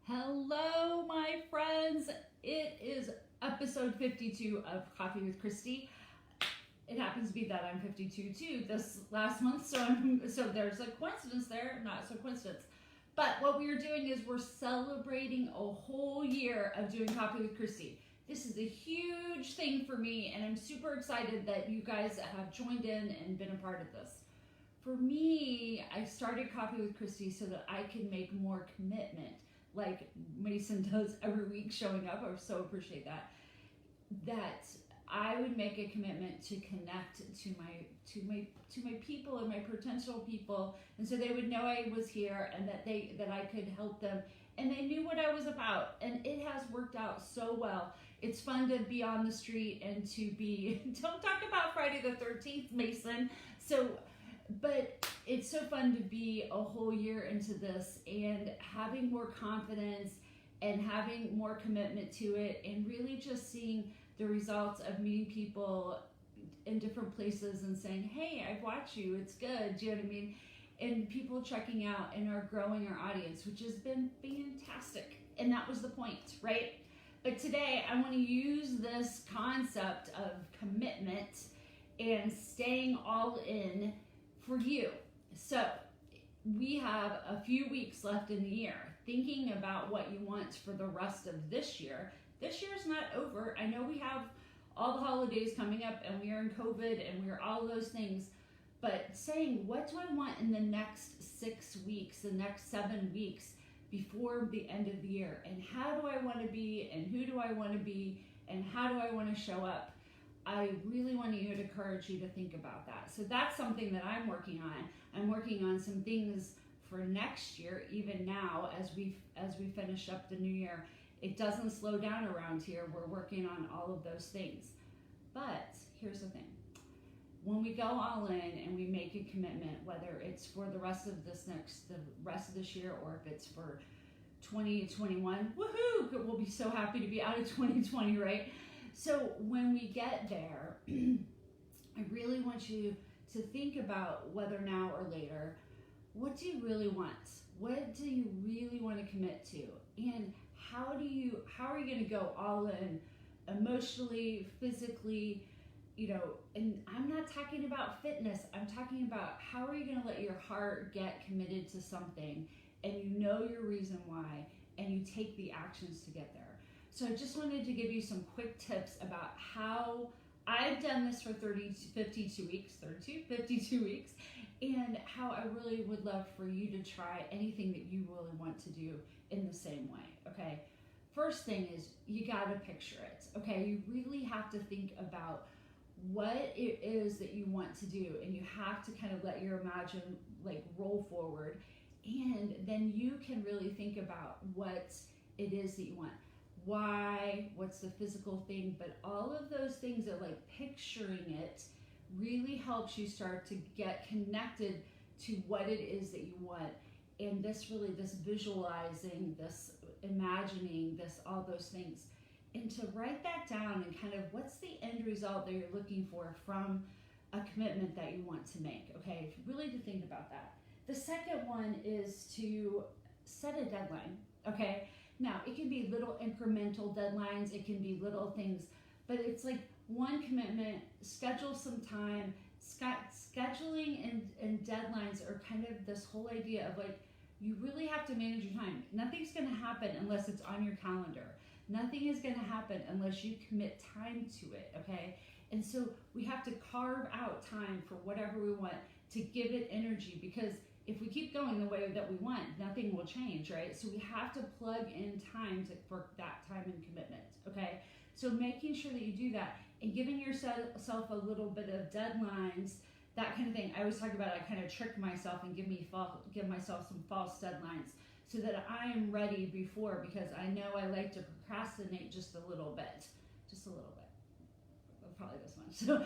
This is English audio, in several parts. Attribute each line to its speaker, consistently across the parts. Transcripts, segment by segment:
Speaker 1: Hello, my friends. It is episode 52 of Coffee with Christy. It happens to be that I'm 52 too this last month, so there's a coincidence there, not so coincidence. But what we are doing is we're celebrating a whole year of doing Coffee with Christy. This is a huge thing for me, and I'm super excited that you guys have joined in and been a part of this. For me, I started Coffee with Christy so that I can make more commitment, like Mason does every week showing up. I so appreciate that. That I would make a commitment to connect to my people and my potential people, and so they would know I was here and that I could help them, and they knew what I was about. And it has worked out so well. It's fun to be on the street and to be don't talk about Friday the 13th, Mason. But it's so fun to be a whole year into this and having more confidence and having more commitment to it, and really just seeing the results of meeting people in different places and saying, hey, I've watched you, it's good, do you know what I mean? And people checking out and are growing our audience, which has been fantastic. And that was the point, right? But today I want to use this concept of commitment and staying all in for you. So we have a few weeks left in the year, thinking about what you want for the rest of this year. This year's not over. I know we have all the holidays coming up and we are in COVID and we're all those things, but saying, what do I want in the next 6 weeks, the next 7 weeks before the end of the year? And how do I want to be, and who do I want to be, and how do I want to show up? I really want to encourage you to think about that. So that's something that I'm working on. I'm working on some things for next year, even now as we finish up the new year. It doesn't slow down around here. We're working on all of those things. But here's the thing. When we go all in and we make a commitment, whether it's for the rest of this year, or if it's for 2021, woohoo! We'll be so happy to be out of 2020, right? So when we get there, I really want you to think about, whether now or later, what do you really want? What do you really want to commit to? And how are you going to go all in emotionally, physically, and I'm not talking about fitness. I'm talking about how are you going to let your heart get committed to something, and you know your reason why, and you take the actions to get there. So I just wanted to give you some quick tips about how I've done this for 52 weeks, and how I really would love for you to try anything that you really want to do in the same way, okay? First thing is, you gotta picture it, okay? You really have to think about what it is that you want to do, and you have to kind of let your imagine roll forward, and then you can really think about what it is that you want. Why, what's the physical thing, but all of those things are picturing it really helps you start to get connected to what it is that you want. And this visualizing, this imagining, this, all those things. And to write that down and kind of what's the end result that you're looking for from a commitment that you want to make, okay? Really to think about that. The second one is to set a deadline, okay? Now, it can be little incremental deadlines, it can be little things, but it's one commitment, schedule some time. Scheduling and deadlines are kind of this whole idea of you really have to manage your time. Nothing's going to happen unless it's on your calendar. Nothing is going to happen unless you commit time to it, okay? And so we have to carve out time for whatever we want, to give it energy, because if we keep going the way that we want, nothing will change, right? So we have to plug in time for that time and commitment, okay? So making sure that you do that and giving yourself a little bit of deadlines, that kind of thing. I always talk about, I kind of trick myself and give myself some false deadlines so that I am ready before, because I know I like to procrastinate just a little bit, probably this much.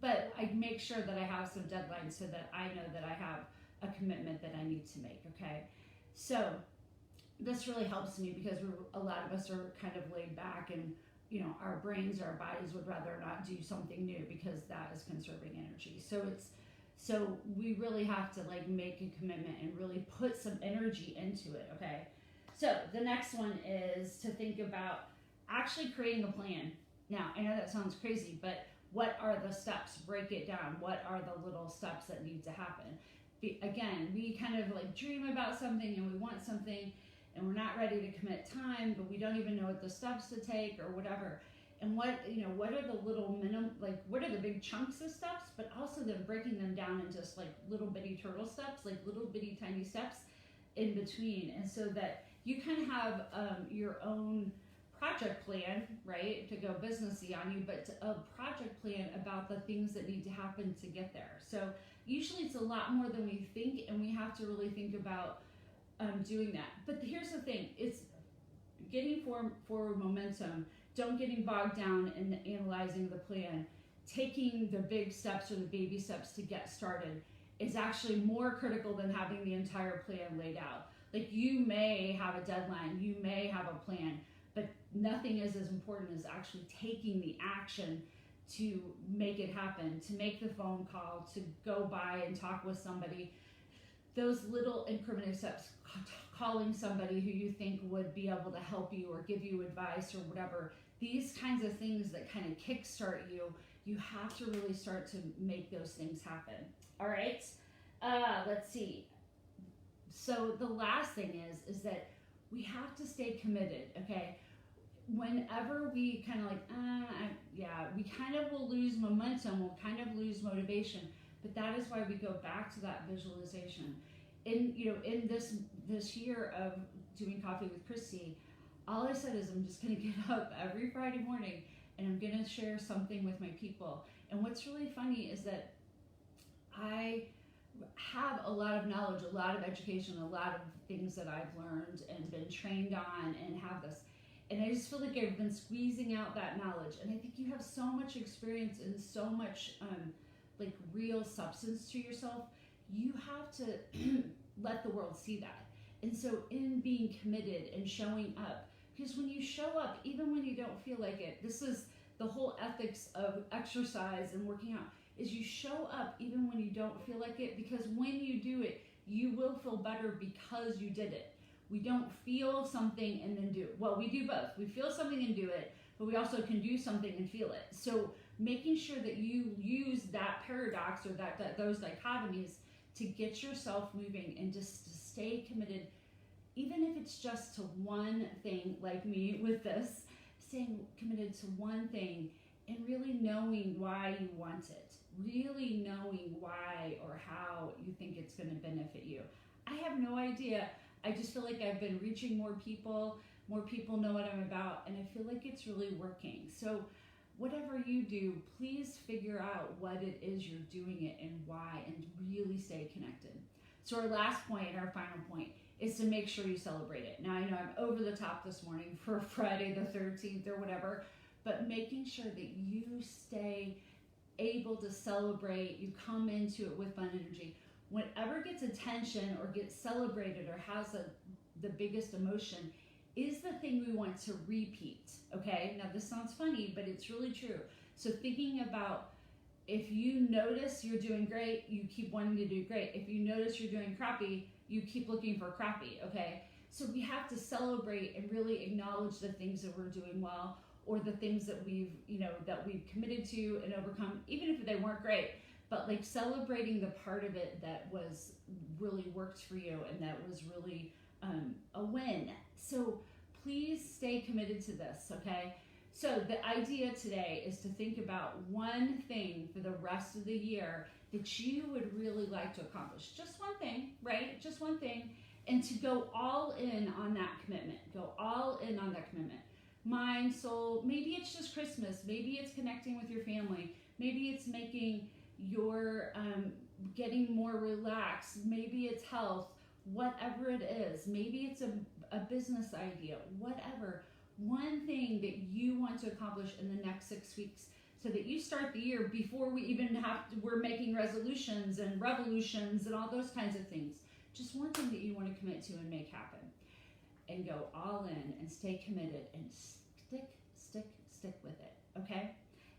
Speaker 1: But I make sure that I have some deadlines so that I know that I have a commitment that I need to make, okay? So this really helps me, because a lot of us are kind of laid back, and our brains, our bodies would rather not do something new because that is conserving energy. So we really have to make a commitment and really put some energy into it, okay? So the next one is to think about actually creating a plan. Now, I know that sounds crazy, but what are the steps? Break it down. What are the little steps that need to happen? Again, we kind of like dream about something and we want something and we're not ready to commit time, but we don't even know what the steps to take or whatever. And what are the little what are the big chunks of steps, but also then breaking them down into just like little bitty turtle steps, like little bitty tiny steps in between. And so that you kind of have your own project plan, right, to go businessy on you, but a project plan about the things that need to happen to get there. So usually it's a lot more than we think, and we have to really think about doing that. But here's the thing, it's getting forward momentum. Don't getting bogged down in analyzing the plan. Taking the big steps or the baby steps to get started is actually more critical than having the entire plan laid out. Like, you may have a deadline, you may have a plan, but nothing is as important as actually taking the action to make it happen, to make the phone call, to go by and talk with somebody. Those little incremental steps, calling somebody who you think would be able to help you or give you advice or whatever, these kinds of things that kind of kickstart you, you have to really start to make those things happen. All right, let's see. So the last thing is that we have to stay committed, okay? Whenever we kind of like, we kind of will lose momentum, we'll kind of lose motivation, but that is why we go back to that visualization. In this year of doing Coffee with Christy, all I said is I'm just going to get up every Friday morning and I'm going to share something with my people. And what's really funny is that I have a lot of knowledge, a lot of education, a lot of things that I've learned and been trained on and have this. And I just feel like I've been squeezing out that knowledge. And I think you have so much experience and so much like real substance to yourself. You have to let the world see that. And so in being committed and showing up, because when you show up, even when you don't feel like it, this is the whole ethics of exercise and working out, is you show up even when you don't feel like it, because when you do it, you will feel better because you did it. We don't feel something and then do it. Well, we do both. We feel something and do it, but we also can do something and feel it. So making sure that you use that paradox or those dichotomies to get yourself moving and just to stay committed, even if it's just to one thing, like me with this, staying committed to one thing and really knowing why you want it, really knowing why or how you think it's going to benefit you. I have no idea. I just feel like I've been reaching more people know what I'm about, and I feel like it's really working. So whatever you do, please figure out what it is you're doing it and why, and really stay connected. So our last point, our final point, is to make sure you celebrate it. Now, I know I'm over the top this morning for Friday the 13th or whatever, but making sure that you stay able to celebrate, you come into it with fun energy. Whatever gets attention or gets celebrated or has the biggest emotion is the thing we want to repeat, okay? Now, this sounds funny, but it's really true. So thinking about, if you notice you're doing great, you keep wanting to do great. If you notice you're doing crappy, you keep looking for crappy, okay? So we have to celebrate and really acknowledge the things that we're doing well, or the things that we've committed to and overcome, even if they weren't great, but like celebrating the part of it that was really worked for you and that was really a win. So please stay committed to this, okay? So the idea today is to think about one thing for the rest of the year that you would really like to accomplish. Just one thing, right? Just one thing. And to go all in on that commitment. Go all in on that commitment. Mind, soul, maybe it's just Christmas. Maybe it's connecting with your family. Maybe it's making your, getting more relaxed. Maybe it's health. Whatever it is. Maybe it's a business idea. Whatever. One thing that you want to accomplish in the next 6 weeks, so that you start the year before we even we're making resolutions and revolutions and all those kinds of things. Just one thing that you want to commit to and make happen. And go all in and stay committed and stick with it, okay?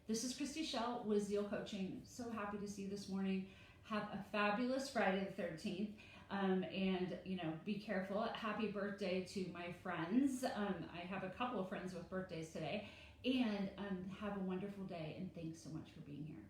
Speaker 1: This is Christy Shell with Zeal Coaching. So happy to see you this morning. Have a fabulous Friday the 13th. And, be careful. Happy birthday to my friends. I have a couple of friends with birthdays today. And have a wonderful day. And thanks so much for being here.